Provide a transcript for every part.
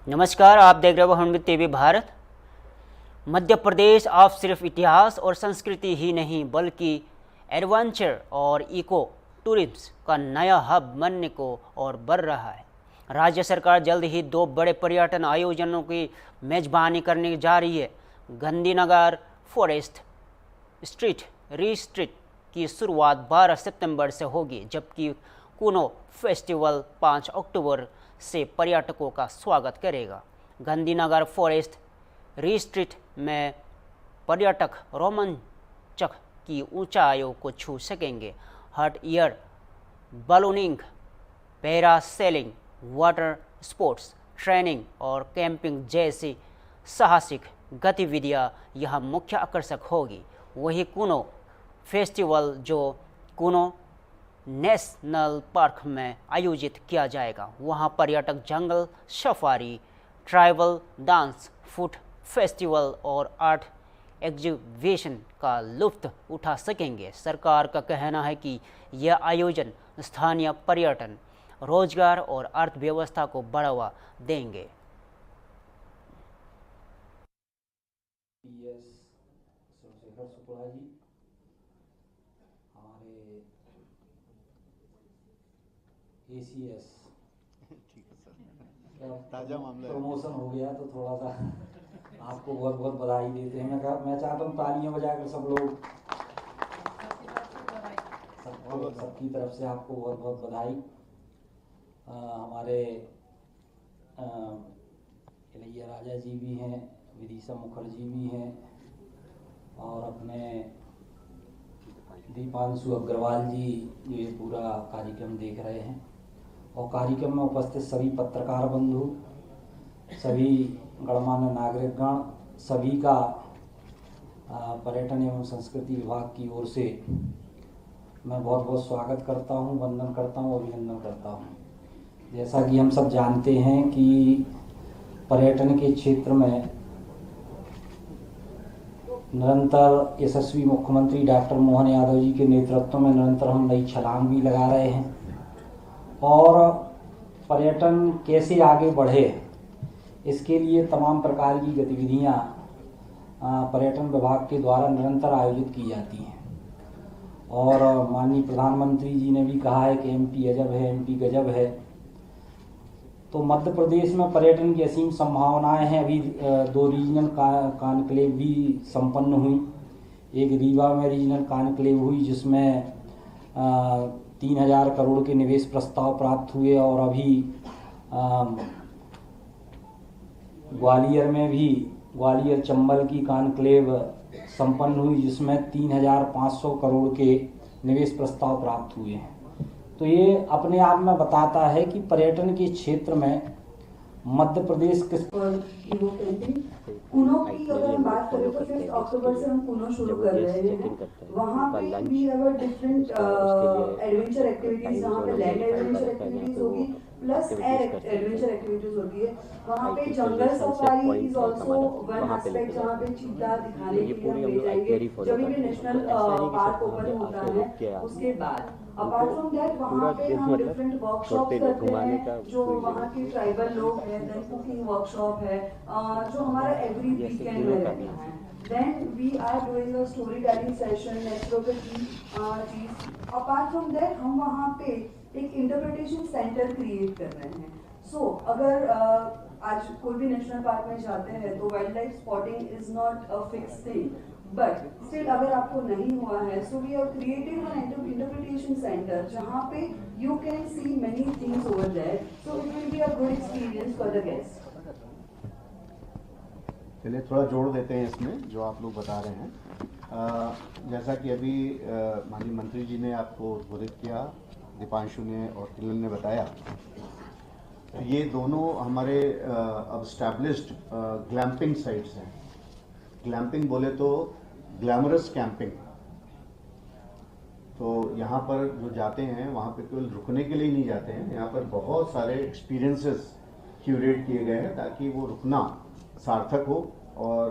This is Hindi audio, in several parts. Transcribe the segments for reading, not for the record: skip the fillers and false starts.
नमस्कार, आप देख रहे हो हम टीवी भारत। मध्य प्रदेश अब सिर्फ इतिहास और संस्कृति ही नहीं बल्कि एडवेंचर और इको टूरिज्म का नया हब बनने को और बढ़ रहा है। राज्य सरकार जल्द ही 2 बड़े पर्यटन आयोजनों की मेजबानी करने जा रही है। गांधीनगर फॉरेस्ट स्ट्रीट रीस्ट्रीट की शुरुआत 12 सितंबर से होगी, जबकि कुनो फेस्टिवल 5 अक्टूबर से पर्यटकों का स्वागत करेगा। गांधीनगर फॉरेस्ट रीस्ट्रीट में पर्यटक रोमांचक की ऊंचाइयों को छू सकेंगे। Hot air ballooning, parasailing, water sports, training और कैंपिंग जैसी साहसिक गतिविधियां यह मुख्य आकर्षक होगी। वही कुनो फेस्टिवल जो कुनो नेशनल पार्क में आयोजित किया जाएगा, वहां पर्यटक जंगल safari, tribal dance, food festival और आर्ट एग्जीबिशन का लुत्फ उठा सकेंगे। सरकार का कहना है कि यह आयोजन स्थानीय पर्यटन, रोजगार और अर्थव्यवस्था को बढ़ावा देंगे। ACS ताजा मामला प्रमोशन हो गया तो थोड़ा सा आपको बहुत बहुत बधाई देते हैं। मैं चाहता हूँ तालियां बजाकर सब लोग सबकी तरफ से आपको बहुत बहुत बधाई। हमारे इलैया राजा जी भी हैं, विदिशा मुखर्जी भी हैं और अपने दीपांशु अग्रवाल जी जो ये पूरा कार्यक्रम देख रहे हैं, और कार्यक्रम में उपस्थित सभी पत्रकार बंधु, सभी गणमान्य नागरिकगण, सभी का पर्यटन एवं संस्कृति विभाग की ओर से मैं बहुत बहुत स्वागत करता हूं, वंदन करता हूं, अभिनंदन करता हूं। जैसा कि हम सब जानते हैं कि पर्यटन के क्षेत्र में निरंतर यशस्वी मुख्यमंत्री डॉक्टर मोहन यादव जी के नेतृत्व में निरंतर हम नई छलांग भी लगा रहे हैं, और पर्यटन कैसे आगे बढ़े इसके लिए तमाम प्रकार की गतिविधियां पर्यटन विभाग के द्वारा निरंतर आयोजित की जाती हैं। और माननीय प्रधानमंत्री जी ने भी कहा है कि एमपी अजब है, एमपी गजब है। तो मध्य प्रदेश में पर्यटन की असीम संभावनाएं हैं। अभी 2 रीजनल कॉन्क्लेव भी संपन्न हुई। एक रीवा में रीजनल कॉन्क्लेव हुई जिसमें 3000 करोड़ के निवेश प्रस्ताव प्राप्त हुए, और अभी ग्वालियर में भी ग्वालियर चंबल की कॉन्क्लेव संपन्न हुई जिसमें 3500 करोड़ के निवेश प्रस्ताव प्राप्त हुए हैं। तो ये अपने आप में बताता है कि पर्यटन के क्षेत्र में मध्य प्रदेश किस कुनो की अगर हम बात करें तो 5 अक्टूबर से हम कुनो शुरू कर रहे हैं। वहाँ पे we have different adventure activities, जहाँ पे लैंड एडवेंचर एक्टिविटीज होगी प्लस एयर एडवेंचर एक्टिविटीज होती है। वहाँ पे जंगल safari is also one aspect, जहाँ पे चीता दिखाने के लिए हम ले जाएंगे जब भी नेशनल पार्क ओपन होता है उसके बाद। अपार्ट फ्रॉम दैट वहाँ पे हम डिफरेंट वर्कशॉप करते हैं जो वहाँ के ट्राइबल लोग हैं, देन कुकिंग वर्कशॉप है जो हमारा एवरी वीकेंड में रहता है। Then we are doing a storytelling session, naturopathy चीज। अपार्ट फ्रॉम दैट हम वहाँ पे एक इंटरप्रिटेशन सेंटर क्रिएट कर रहे हैं। सो अगर आज कोई भी नेशनल पार्क में जाते हैं तो wildlife spotting is not a fix thing, but still अगर आपको नहीं हुआ है so we are creating an interpretation centre जहाँ पे you can see many things over there, so it will be a good experience for the guest. चलिए थोड़ा जोड़ देते हैं इसमें जो आप लोग बता रहे हैं। जैसा कि अभी माननीय मंत्री जी ने आपको उद्बोधित किया, दीपांशु ने और किलन ने बताया, तो ये दोनों हमारे अब स्टैब्लिश्ड ग्लैम्पिंग साइट्स हैं। ग्लैम्पिंग बोले तो ग्लैमरस कैंपिंग। तो यहाँ पर जो जाते हैं वहाँ पे केवल रुकने के लिए नहीं जाते हैं, यहाँ पर बहुत सारे एक्सपीरियंसेस क्यूरेट किए गए हैं ताकि वो रुकना सार्थक हो, और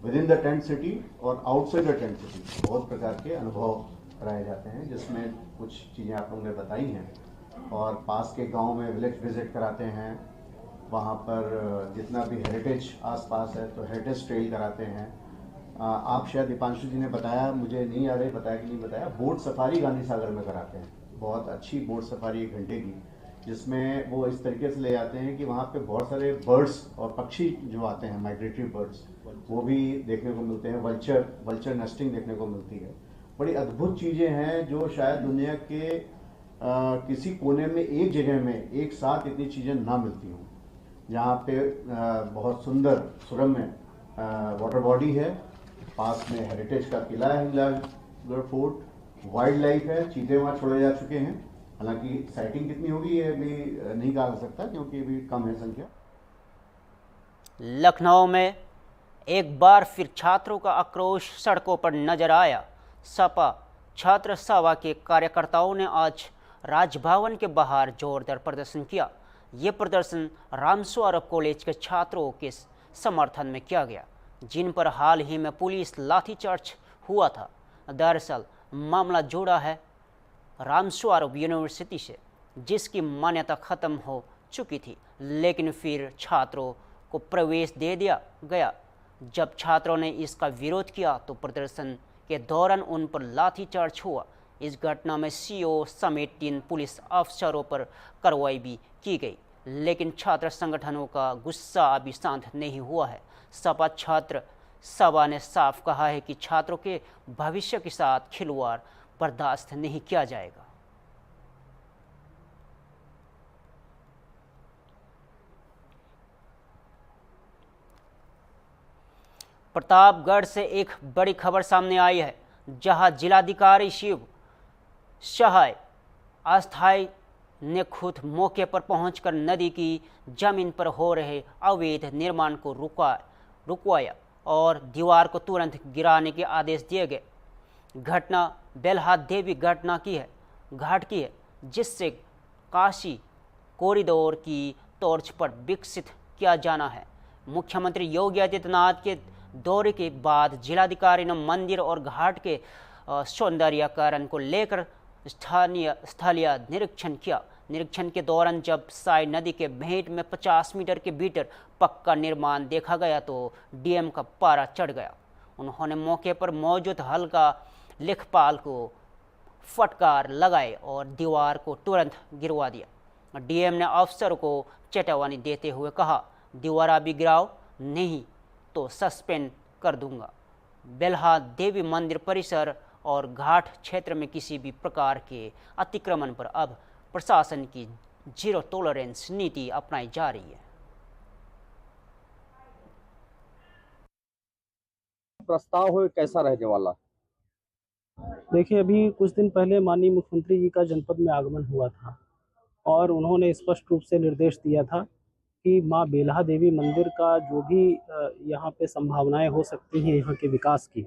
with in the tent city और आउटसाइड द टेंट सिटी बहुत प्रकार के अनुभव कराए जाते हैं, जिसमें कुछ चीज़ें आप लोगों ने बताई हैं। और पास के गांव में विलेज विजिट कराते हैं, वहाँ पर जितना भी हेरिटेज आसपास है तो हेरिटेज ट्रेल कराते हैं। आप शायद दीपांशु जी ने बताया, मुझे नहीं याद है बताया कि नहीं बताया, बोट सफारी गांधी सागर में कराते हैं। बहुत अच्छी बोट सफारी 1 घंटे की, जिसमें वो इस तरीके से ले जाते हैं कि वहाँ पे बहुत सारे बर्ड्स और पक्षी जो आते हैं, माइग्रेटरी बर्ड्स, वो भी देखने को मिलते हैं। वल्चर नेस्टिंग देखने को मिलती है। बड़ी अद्भुत चीज़ें हैं जो शायद दुनिया के किसी कोने में एक जगह में एक साथ इतनी चीज़ें ना मिलती हों। यहाँ पे बहुत सुंदर सुरम्य वाटर बॉडी है, पास में हेरिटेज का किला है हिंगलाजगढ़ फोर्ट, वाइल्ड लाइफ है, चीते वहाँ छोड़े जा चुके हैं। हालांकि साइटिंग कितनी होगी ये भी नहीं कहा जा सकता क्योंकि अभी कम है संख्या। लखनऊ में एक बार फिर छात्रों का आक्रोश सड़कों पर नजर आया। सपा छात्र सभा के कार्यकर्ताओं ने आज राजभवन के बाहर जोरदार प्रदर्शन किया। ये प्रदर्शन रामस्वरूप कॉलेज के छात्रों के समर्थन में किया गया, जिन पर हाल ही में पुलिस लाठीचार्ज हुआ था। दरअसल मामला जुड़ा है रामस्वरूप यूनिवर्सिटी से, जिसकी मान्यता खत्म हो चुकी थी, लेकिन फिर छात्रों को प्रवेश दे दिया गया। जब छात्रों ने इसका विरोध किया तो प्रदर्शन के दौरान उन पर लाठीचार्ज हुआ। इस घटना में सीओ समेत 3 पुलिस अफसरों पर कार्रवाई भी की गई, लेकिन छात्र संगठनों का गुस्सा अभी शांत नहीं हुआ है। सपा छात्र सभा ने साफ कहा है कि छात्रों के भविष्य के साथ खिलवाड़ बर्दाश्त नहीं किया जाएगा। प्रतापगढ़ से एक बड़ी खबर सामने आई है, जहां जिलाधिकारी शिव सहाय अस्थाई ने खुद मौके पर पहुंचकर नदी की जमीन पर हो रहे अवैध निर्माण को रुकवाया और दीवार को तुरंत गिराने के आदेश दिए गए। घटना बेलहा देवी घाट की है, जिससे काशी कॉरिडोर की तर्ज पर विकसित किया जाना है। मुख्यमंत्री योगी आदित्यनाथ के दौरे के बाद जिलाधिकारी ने मंदिर और घाट के सौंदर्यीकरण को लेकर स्थलीय निरीक्षण किया। निरीक्षण के दौरान जब साई नदी के भेंट में 50 मीटर के भीतर पक्का निर्माण देखा गया तो डीएम का पारा चढ़ गया। उन्होंने मौके पर मौजूद हल्का लेखपाल को फटकार लगाए और दीवार को तुरंत गिरवा दिया। डीएम ने अफसर को चेतावनी देते हुए कहा, दीवार अभी गिराओ, नहीं तो सस्पेंड कर दूंगा। बेल्हा देवी मंदिर परिसर और घाट क्षेत्र में किसी भी प्रकार के अतिक्रमण पर अब प्रशासन की जीरो टॉलरेंस नीति अपनाई जा रही है। प्रस्ताव हो कैसा रहने वाला? देखिए, अभी कुछ दिन पहले माननीय मुख्यमंत्री जी का जनपद में आगमन हुआ था और उन्होंने स्पष्ट रूप से निर्देश दिया था कि माँ बेल्हा देवी मंदिर का जो भी यहाँ पे संभावनाएं हो सकती हैं यहाँ के विकास की,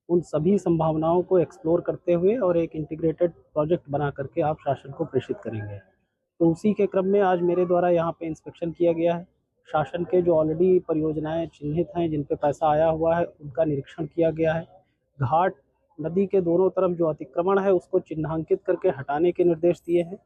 उन सभी संभावनाओं को एक्सप्लोर करते हुए और एक इंटीग्रेटेड प्रोजेक्ट बना करके आप शासन को प्रेषित करेंगे। तो उसी के क्रम में आज मेरे द्वारा यहाँ पे इंस्पेक्शन किया गया है। शासन के जो ऑलरेडी परियोजनाएं चिन्हित हैं, जिन पे पैसा आया हुआ है, उनका निरीक्षण किया गया है। घाट नदी के दोनों तरफ जो अतिक्रमण है उसको चिन्हांकित करके हटाने के निर्देश दिए हैं।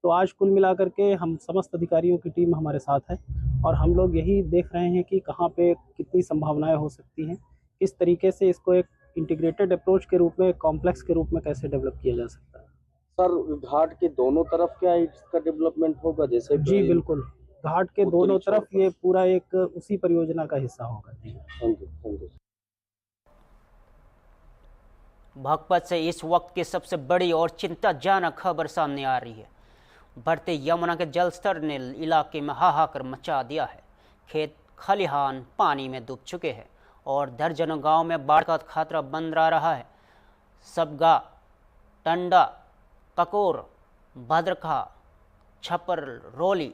तो आज कुल मिलाकर के हम समस्त अधिकारियों की टीम हमारे साथ है और हम लोग यही देख रहे हैं कि कहाँ पे कितनी संभावनाएं हो सकती हैं, किस तरीके से इसको एक इंटीग्रेटेड अप्रोच के रूप में, कॉम्प्लेक्स के रूप में कैसे डेवलप किया जा सकता है। सर, घाट के दोनों तरफ क्या इसका डेवलपमेंट होगा? जैसे जी बिल्कुल, घाट के दोनों तरफ ये पूरा एक उसी परियोजना का हिस्सा होगा। जी थैंक यू। बागपत से इस वक्त की सबसे बड़ी और चिंताजनक खबर सामने आ रही है। बढ़ते यमुना के जल स्तर ने इलाके में हाहाकार मचा दिया है। खेत खलिहान पानी में डूब चुके हैं और दर्जनों गांव में बाढ़ का खतरा मंडरा रहा है। सबगा, टंडा, ककोर, भद्रखा, छपरौली,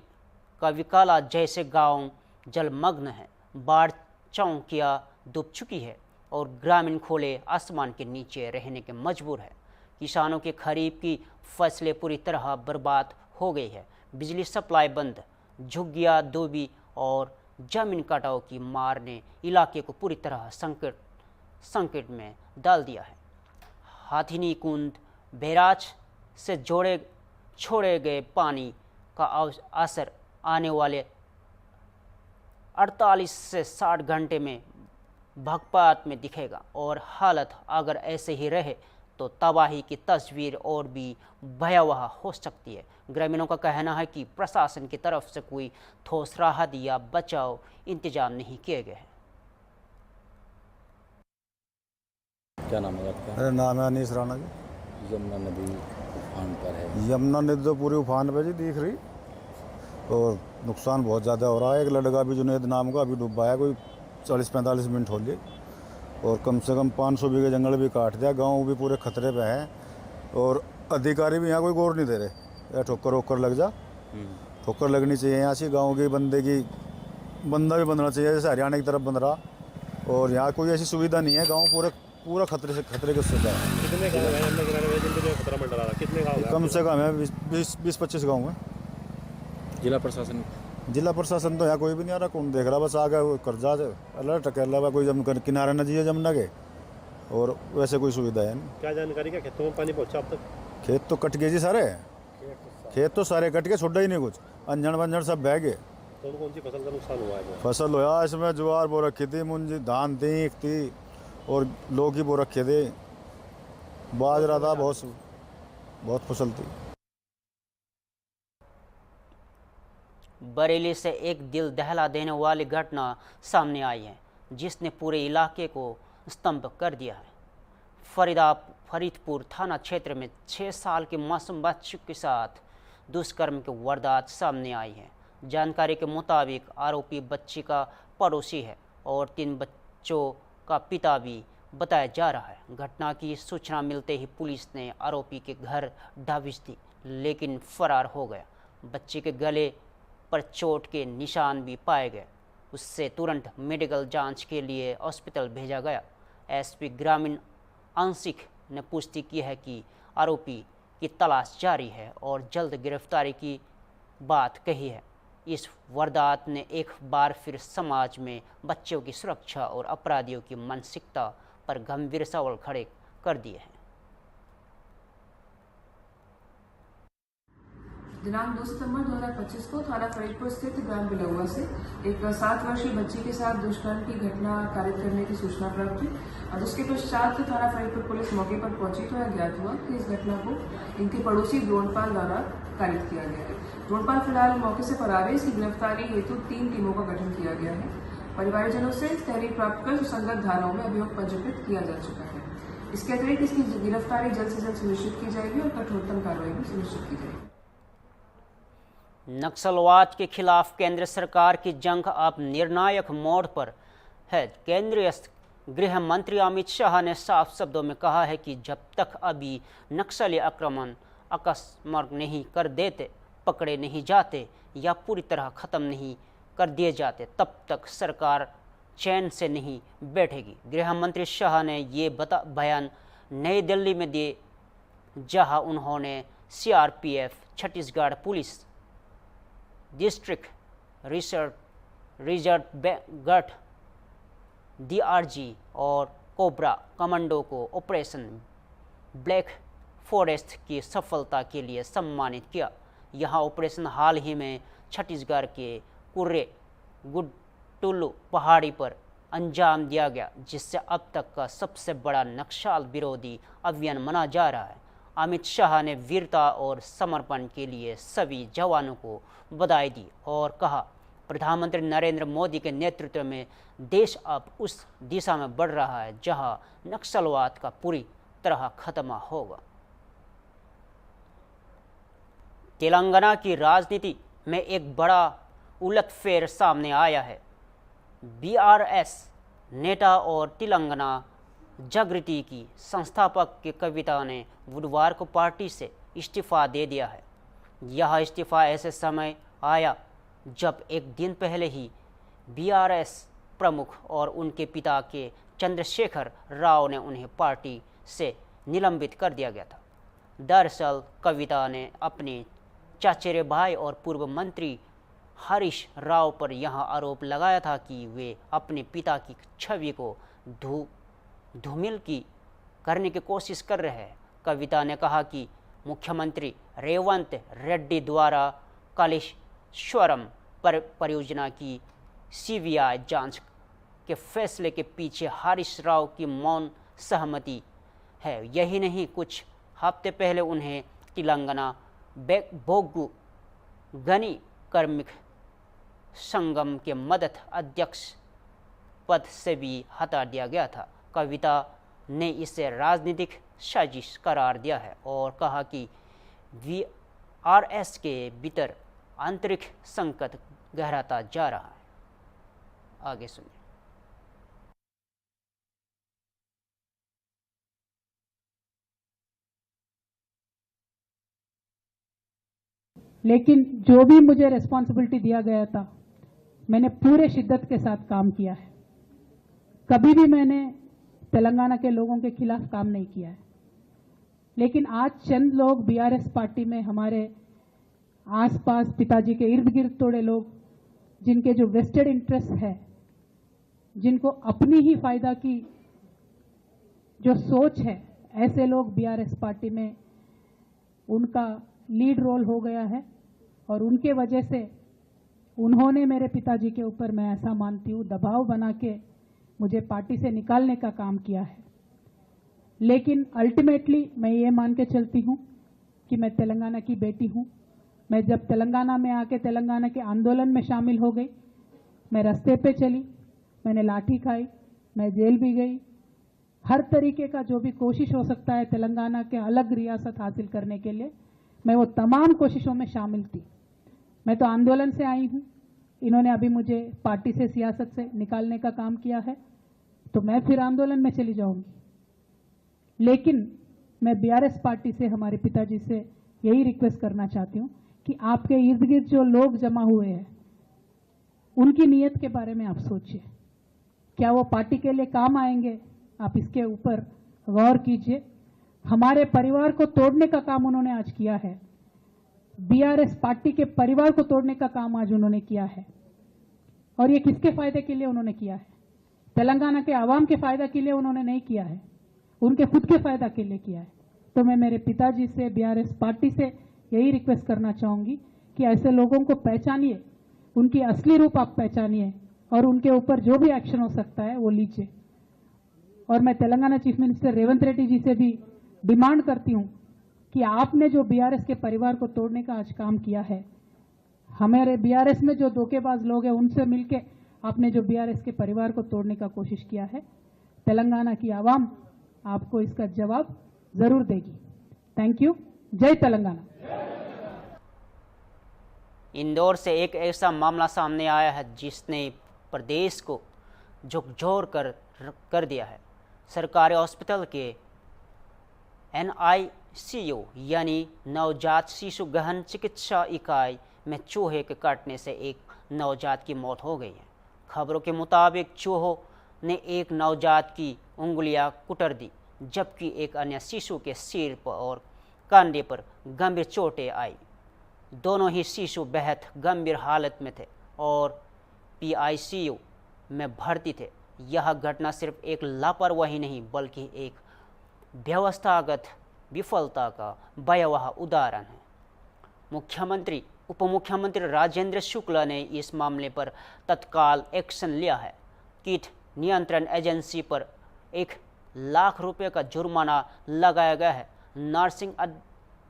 कविकाला जैसे गांव जलमग्न हैं। बाढ़ चौकियां डूब चुकी है और ग्रामीण खुले आसमान के नीचे रहने के मजबूर है। किसानों के खरीफ की फसलें पूरी तरह बर्बाद हो गई है। बिजली सप्लाई बंद, झुग्गियां डूबी और जमीन कटाव की मार ने इलाके को पूरी तरह संकट में डाल दिया है। हाथिनी कुंड बैराज से छोड़े गए पानी का असर आने वाले 48 से 60 घंटे में भगपात में दिखेगा और हालत अगर ऐसे ही रहे तो तबाही की तस्वीर और भी भयावह हो सकती है। ग्रामीणों का कहना है कि प्रशासन की तरफ से कोई ठोस राहत या बचाव इंतजाम नहीं किए गए हैं। क्या नाम है आपका? मेरा नाम है अनीस राणा जी। यमुना नदी उफान पर है। यमुना नदी तो पूरी उफान पे जी दिख रही और नुकसान बहुत ज़्यादा हो रहा है। एक लड़का भी जुनेद नाम का अभी डूबा है, कोई 40-45 मिनट हो लिए और कम से कम 500 बीघे जंगल भी काट दिया। गांव भी पूरे खतरे पे हैं और अधिकारी भी यहाँ कोई गौर नहीं दे रहे। या ठोकर वोकर लग जा, ठोकर लगनी चाहिए यहाँ से। गाँव के बंदे की बंदा भी बनना चाहिए जैसे हरियाणा की तरफ बन रहा, और यहाँ कोई ऐसी सुविधा नहीं है। गाँव पूरा खतरे के स्थिति है। कितने गाँव हैं यमुना किनारे में जिनको जो खतरा मंडरा रहा है? कितने गाँव हैं? कम से कम है 20-25 गाँव हैं। जिला प्रशासन तो यहाँ कोई भी नहीं आ रहा, कौन देख रहा, बस आ गया कर्जा से अलर्ट कर रहा, कोई किनारे न जिए जमुना के, और वैसे कोई सुविधा है नहीं। क्या जानकारी? क्या खेतों में पानी पहुंचा अब तक? खेत तो कट गए जी सारे, खेत तो सारे कट के, छोड़ा ही नहीं कुछ, अंजन बंजन सब बह गए। कौन सी फसल का नुकसान हुआ है? फसल हुआ इसमें ज्वार बो रखी थी, मुंजी धान थी और लौकी बो रखे थे, बाजरा था, बहुत फसल थी। बरेली से एक दिल दहला देने वाली घटना सामने आई है जिसने पूरे इलाके को स्तंभ कर दिया है। फरीदपुर थाना क्षेत्र में 6 साल की मासूम बच्ची के साथ दुष्कर्म की वारदात सामने आई है। जानकारी के मुताबिक आरोपी बच्ची का पड़ोसी है और 3 बच्चों का पिता भी बताया जा रहा है। घटना की सूचना मिलते ही पुलिस ने आरोपी के घर दबिश दी लेकिन फरार हो गया। बच्ची के गले पर चोट के निशान भी पाए गए। उससे तुरंत मेडिकल जांच के लिए हॉस्पिटल भेजा गया। एसपी ग्रामीण आंशिक ने पुष्टि की है कि आरोपी की तलाश जारी है और जल्द गिरफ्तारी की बात कही है। इस वारदात ने एक बार फिर समाज में बच्चों की सुरक्षा और अपराधियों की मानसिकता पर गंभीर सवाल खड़े कर दिए हैं। दिनांक 2 सितंबर 2025 को थाना फरीदपुर स्थित ग्राम बिलौआ से एक 7 वर्षीय बच्ची के साथ दुष्कर्म की घटना कारित करने की सूचना प्राप्त हुई और उसके पश्चात थाना फरीदपुर पुलिस मौके पर पहुंची तो यह ज्ञात हुआ कि इस घटना को इनके पड़ोसी द्रोणपाल द्वारा कारित किया गया है। द्रोणपाल फिलहाल मौके से फरार है। इसकी गिरफ्तारी हेतु 3 टीमों का गठन किया गया है। परिवारजनों से तहरीर प्राप्त कर सुसंगत धाराओं में अभियोग पंजीकृत किया जा चुका है। इसके अतिरिक्त इसकी गिरफ्तारी जल्द से जल्द सुनिश्चित की जाएगी और कठोरतम कार्रवाई भी सुनिश्चित की जाएगी। नक्सलवाद के खिलाफ केंद्र सरकार की जंग अब निर्णायक मोड़ पर है। केंद्रीय गृह मंत्री अमित शाह ने साफ शब्दों में कहा है कि जब तक अभी नक्सली आक्रमण अकस्मात नहीं कर देते, पकड़े नहीं जाते या पूरी तरह खत्म नहीं कर दिए जाते, तब तक सरकार चैन से नहीं बैठेगी। गृह मंत्री शाह ने ये बयान नई दिल्ली में दिए जहां उन्होंने CRPF, Chhattisgarh police, district reserve guard, DRG और कोबरा कमांडो को ऑपरेशन ब्लैक फॉरेस्ट की सफलता के लिए सम्मानित किया। यहां ऑपरेशन हाल ही में छत्तीसगढ़ के कुर्रे गुडटुल्लू पहाड़ी पर अंजाम दिया गया, जिससे अब तक का सबसे बड़ा नक्सल विरोधी अभियान माना जा रहा है। अमित शाह ने वीरता और समर्पण के लिए सभी जवानों को बधाई दी और कहा, प्रधानमंत्री नरेंद्र मोदी के नेतृत्व में देश अब उस दिशा में बढ़ रहा है जहां नक्सलवाद का पूरी तरह खत्म होगा। तेलंगाना की राजनीति में एक बड़ा उलटफेर सामने आया है। बीआरएस नेता और तेलंगाना जागृति की संस्थापक की कविता ने बुधवार को पार्टी से इस्तीफा दे दिया है। यह इस्तीफा ऐसे समय आया जब एक दिन पहले ही बीआरएस प्रमुख और उनके पिता के चंद्रशेखर राव ने उन्हें पार्टी से निलंबित कर दिया गया था। दरअसल कविता ने अपने चचेरे भाई और पूर्व मंत्री हरीश राव पर यह आरोप लगाया था कि वे अपने पिता की छवि को धूमिल करने की कोशिश कर रहे हैं। कविता ने कहा कि मुख्यमंत्री रेवंत रेड्डी द्वारा कालेश्वरम परियोजना की सीबीआई जांच के फैसले के पीछे हरीश राव की मौन सहमति है। यही नहीं, कुछ हफ्ते पहले उन्हें तेलंगाना बोग्गू गनी कार्मिक संगम के मदद अध्यक्ष पद से भी हटा दिया गया था। कविता ने इसे राजनीतिक साजिश करार दिया है और कहा कि वीआरएस के भीतर आंतरिक संकट गहराता जा रहा है। आगे सुनिए। लेकिन जो भी मुझे रिस्पॉन्सिबिलिटी दिया गया था, मैंने पूरे शिद्दत के साथ काम किया है। कभी भी मैंने तेलंगाना के लोगों के खिलाफ काम नहीं किया है। लेकिन आज चंद लोग बीआरएस पार्टी में, हमारे आसपास पिताजी के इर्द गिर्द थोड़े लोग, जिनके जो वेस्टेड इंटरेस्ट है, जिनको अपनी ही फायदा की जो सोच है, ऐसे लोग बीआरएस पार्टी में उनका लीड रोल हो गया है और उनके वजह से उन्होंने मेरे पिताजी के ऊपर, मैं ऐसा मानती हूँ, दबाव बना के मुझे पार्टी से निकालने का काम किया है। लेकिन अल्टीमेटली मैं ये मान के चलती हूँ कि मैं तेलंगाना की बेटी हूँ। मैं जब तेलंगाना में आके तेलंगाना के आंदोलन में शामिल हो गई, मैं रास्ते पे चली, मैंने लाठी खाई, मैं जेल भी गई। हर तरीके का जो भी कोशिश हो सकता है तेलंगाना के अलग रियासत हासिल करने के लिए, मैं वो तमाम कोशिशों में शामिल थी। मैं तो आंदोलन से आई हूँ, इन्होंने अभी मुझे पार्टी से, सियासत से निकालने का काम किया है, तो मैं फिर आंदोलन में चली जाऊंगी। लेकिन मैं बीआरएस पार्टी से, हमारे पिताजी से यही रिक्वेस्ट करना चाहती हूँ कि आपके इर्द गिर्द जो लोग जमा हुए हैं, उनकी नीयत के बारे में आप सोचिए। क्या वो पार्टी के लिए काम आएंगे? आप इसके ऊपर गौर कीजिए। हमारे परिवार को तोड़ने का काम उन्होंने आज किया है। बीआरएस पार्टी के परिवार को तोड़ने का काम आज उन्होंने किया है। और ये किसके फायदे के लिए उन्होंने किया है? तेलंगाना के आवाम के फायदा के लिए उन्होंने नहीं किया है, उनके खुद के फायदा के लिए किया है। तो मैं मेरे पिताजी से, बीआरएस पार्टी से यही रिक्वेस्ट करना चाहूंगी कि ऐसे लोगों को पहचानिए, उनकी असली रूप आप पहचानिए और उनके ऊपर जो भी एक्शन हो सकता है वो लीजिए। और मैं तेलंगाना चीफ मिनिस्टर रेवंत रेड्डी जी से भी डिमांड करती हूं कि आपने जो बीआरएस के परिवार को तोड़ने का आज काम किया है, हमारे बीआरएस में जो धोखेबाज लोग हैं उनसे मिलके आपने जो बीआरएस के परिवार को तोड़ने का कोशिश किया है, तेलंगाना की आवाम आपको इसका जवाब जरूर देगी। Thank you. जय तेलंगाना। इंदौर से एक ऐसा मामला सामने आया है जिसने प्रदेश को झकझोर कर दिया है। सरकारी हॉस्पिटल के NICU यानी नवजात शिशु गहन चिकित्सा इकाई में चूहे के काटने से एक नवजात की मौत हो गई है। खबरों के मुताबिक चूहों ने एक नवजात की उंगलियां कुतर दी, जबकि एक अन्य शिशु के सिर पर और कंधे पर गंभीर चोटें आई। दोनों ही शिशु बेहद गंभीर हालत में थे और PICU में भर्ती थे। यह घटना सिर्फ एक लापरवाही नहीं बल्कि एक व्यवस्थागत विफलता का भयावह उदाहरण है। मुख्यमंत्री उप मुख्यमंत्री राजेंद्र शुक्ला ने इस मामले पर तत्काल एक्शन लिया है। कीट नियंत्रण एजेंसी पर 1 लाख रुपए का जुर्माना लगाया गया है। नर्सिंग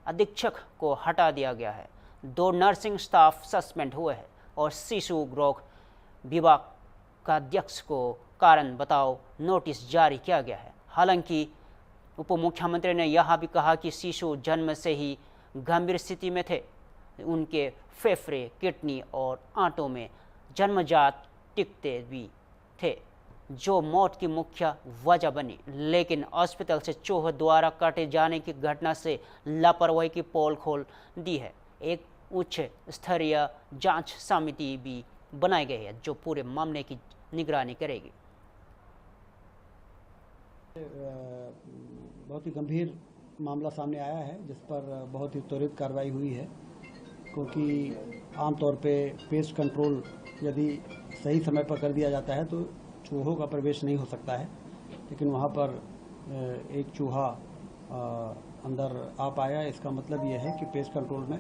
अधीक्षक को हटा दिया गया है। 2 नर्सिंग स्टाफ सस्पेंड हुए हैं और शिशु रोग विभाग का अध्यक्ष को कारण बताओ नोटिस जारी किया गया है। हालांकि उप मुख्यमंत्री ने यह भी कहा कि शिशु जन्म से ही गंभीर स्थिति में थे। उनके फेफड़े, किडनी और आंतों में जन्मजात टिकते भी थे, जो मौत की मुख्य वजह बनी। लेकिन अस्पताल से चूहे द्वारा काटे जाने की घटना से लापरवाही की पोल खोल दी है। एक उच्च स्तरीय जांच समिति भी बनाई गई है जो पूरे मामले की निगरानी करेगी। बहुत ही गंभीर मामला सामने आया है जिस पर बहुत ही त्वरित कार्रवाई हुई है, क्योंकि आमतौर पे पेस्ट कंट्रोल यदि सही समय पर कर दिया जाता है तो चूहों का प्रवेश नहीं हो सकता है। लेकिन वहाँ पर एक चूहा अंदर आ पाया। इसका मतलब ये है कि पेस्ट कंट्रोल में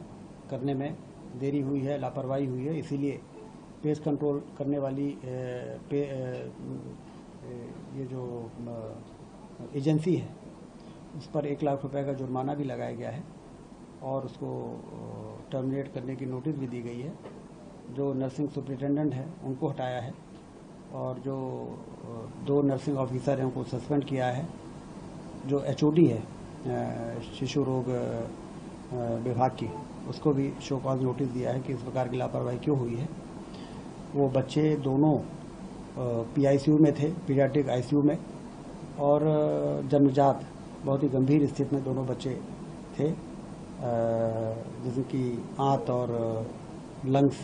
करने में देरी हुई है, लापरवाही हुई है। इसीलिए पेस्ट कंट्रोल करने वाली ये जो एजेंसी है उस पर 1 लाख रुपए का जुर्माना भी लगाया गया है और उसको टर्मिनेट करने की नोटिस भी दी गई है। जो नर्सिंग सुपरिटेंडेंट है उनको हटाया है और जो 2 नर्सिंग ऑफिसर हैं उनको सस्पेंड किया है। जो HOD है शिशु रोग विभाग की, उसको भी शो कॉज नोटिस दिया है कि इस प्रकार की लापरवाही क्यों हुई है। वो बच्चे दोनों PICU में थे, पीडियाट्रिक ICU में, और जन्मजात बहुत ही गंभीर स्थिति में दोनों बच्चे थे, जिनकी आंत और लंग्स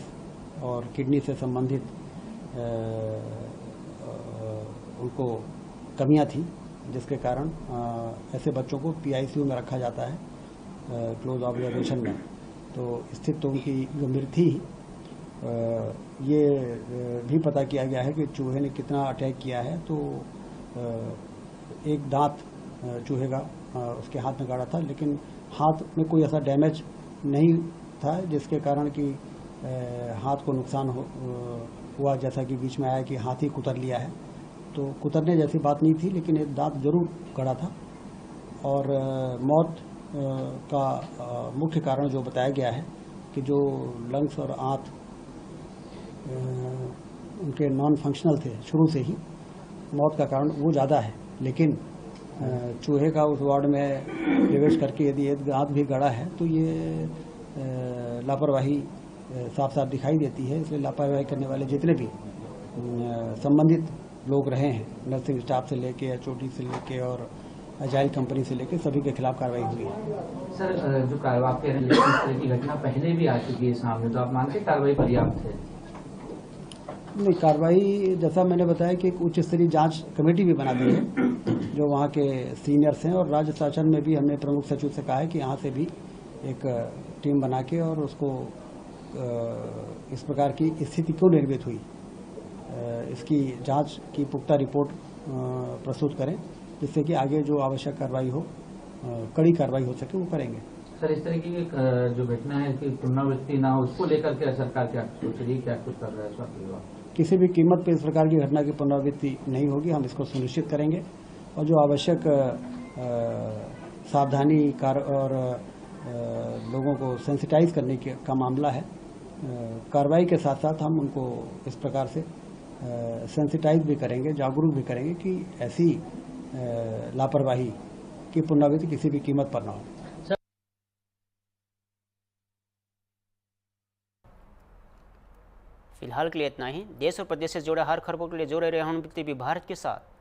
और किडनी से संबंधित उनको कमियां थी, जिसके कारण ऐसे बच्चों को PICU में रखा जाता है क्लोज ऑब्जर्वेशन में। तो स्थिति तो उनकी गंभीर थी। ये भी पता किया गया है कि चूहे ने कितना अटैक किया है। तो एक दांत चूहे का उसके हाथ में गाड़ा था, लेकिन हाथ में कोई ऐसा डैमेज नहीं था जिसके कारण कि हाथ को नुकसान हुआ, जैसा कि बीच में आया कि हाथ ही कुतर लिया है। तो कुतरने जैसी बात नहीं थी, लेकिन एक दांत जरूर गड़ा था। और मौत का मुख्य कारण जो बताया गया है कि जो लंग्स और आंत उनके नॉन फंक्शनल थे शुरू से ही, मौत का कारण वो ज़्यादा है। लेकिन चूहे का उस वार्ड में प्रवेश करके यदि एक दांत भी गड़ा है तो ये लापरवाही साफ साफ दिखाई देती है। इसलिए लापरवाही करने वाले जितने भी संबंधित लोग रहे हैं, नर्सिंग स्टाफ से लेके HOD से लेके और एजाइल कंपनी से लेके, सभी के खिलाफ कार्रवाई हुई है। सर, जो कार्रवाई कह रहे हैं इस तरह की घटना पहले भी आ चुकी है सामने, तो आप मानते कार्रवाई पर्याप्त है? नहीं, कार्रवाई जैसा मैंने बताया कि एक उच्च स्तरीय जांच कमेटी भी बना दी है, जो वहाँ के सीनियर्स हैं, और राज्य शासन में भी हमने प्रमुख सचिव से कहा है कि यहाँ से भी एक टीम बना के और उसको इस प्रकार की स्थिति क्यों निर्मित हुई, इसकी जांच की पुख्ता रिपोर्ट प्रस्तुत करें, जिससे कि आगे जो आवश्यक कार्रवाई हो, कड़ी कार्रवाई हो सके, वो करेंगे। सर, इस तरह की जो घटना है कि पुनरावृत्ति ना हो, उसको लेकर के सरकार क्या सोच रही है, क्या कुछ कर रहा है स्वास्थ्य विभाग? किसी भी कीमत पर इस प्रकार की घटना की पुनरावृत्ति नहीं होगी, हम इसको सुनिश्चित करेंगे। और जो आवश्यक सावधानी और लोगों को सेंसिटाइज करने का मामला है, कार्रवाई के साथ साथ हम उनको इस प्रकार से सेंसिटाइज भी करेंगे, जागरूक भी करेंगे कि ऐसी लापरवाही की पुनरावृत्ति किसी भी कीमत पर न हो। फिलहाल के लिए इतना ही। देश और प्रदेश से जुड़े हर खबरों के लिए जुड़े रहे हम टीवी भारत के साथ।